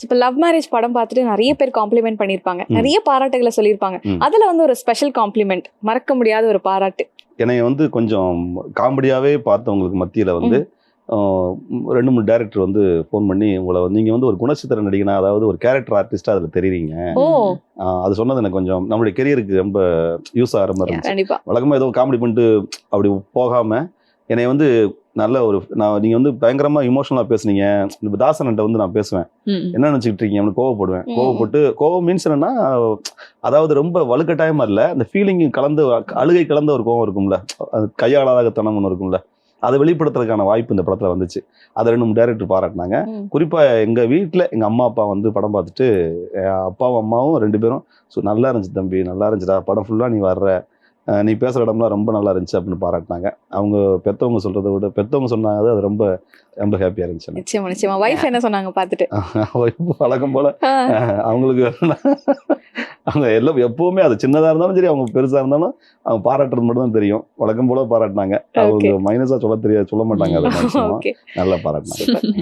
இப்ப love marriage படம் பார்த்துட்டு நிறைய பேர் காம்ப்ளிமெண்ட் பண்ணிருப்பாங்க, நிறைய பாராட்டுகளை சொல்லியிருப்பாங்க. அதுல வந்து ஒரு ஸ்பெஷல் காம்ப்ளிமெண்ட், மறக்க முடியாத ஒரு பாராட்டு. என்னைய வந்து கொஞ்சம் காமெடியாவே பார்த்தவங்களுக்கு மத்தியில வந்து 2-3 டைரக்டர் வந்து ஃபோன் பண்ணி, உங்களை வந்து நீங்க வந்து ஒரு குணச்சித்திர நடிகனா, அதாவது ஒரு கேரக்டர் ஆர்டிஸ்டா அதுல தெரியுறீங்க. அது சொன்னது எனக்கு கொஞ்சம் நம்மளுடைய கெரியருக்கு ரொம்ப யூஸ் ஆகிற மாதிரி இருந்துச்சு. வழக்கமா ஏதோ காமெடி பண்ணிட்டு அப்படி போகாம என்னை வந்து நல்ல ஒரு நீங்க வந்து பயங்கரமா இமோஷனலா பேசுனீங்க. இந்த தாசன்கிட்ட வந்து நான் பேசுவேன், என்ன நினைச்சுக்கிட்டு இருக்கீங்க, கோவப்படுவேன். கோவம் மீன்ஸ் என்னன்னா, அதாவது ரொம்ப வலுக்கட்டாயமா இல்ல, அந்த ஃபீலிங் கலந்து அழுகை கலந்த ஒரு கோவம் இருக்கும்ல, அது கையாளாதத்தனம் ஒன்று இருக்கும்ல, அதை வெளிப்படுத்துறதுக்கான வாய்ப்பு இந்த படத்துல வந்துச்சு. அதை 2-3 டைரக்டர் பாராட்டினாங்க. குறிப்பா எங்க வீட்டுல எங்க அம்மா அப்பா வந்து படம் பார்த்துட்டு, அப்பாவும் அம்மாவும் 2 பேரும் நல்லா இருந்துச்சு தம்பி, நல்லா இருந்துச்சுடா படம் ஃபுல்லா, நீ வர்ற, நீ பேசுகிற இடம்லாம் ரொம்ப நல்லா இருந்துச்சு அப்படின்னு பாராட்டினாங்க. அவங்க பெற்றவங்க சொல்கிறத விட பெற்றவங்க சொன்னாங்க, அது ரொம்ப ரொம்ப ஹாப்பியாக இருந்துச்சு. நிச்சயமா நிச்சயமா. வைஃப் என்ன சொன்னாங்க பார்த்துட்டு? வழக்கம் போல் அவங்களுக்கு அவங்க எல்லாம் எப்போவுமே, அது சின்னதாக இருந்தாலும் சரி, அவங்க பெருசாக இருந்தாலும் அவங்க பாராட்டுறது மட்டும் தான் தெரியும். வழக்கம் போல் பாராட்டினாங்க. அவங்க மைனஸாக சொல்ல மாட்டாங்க. அதை நல்லா பாராட்டினாங்க.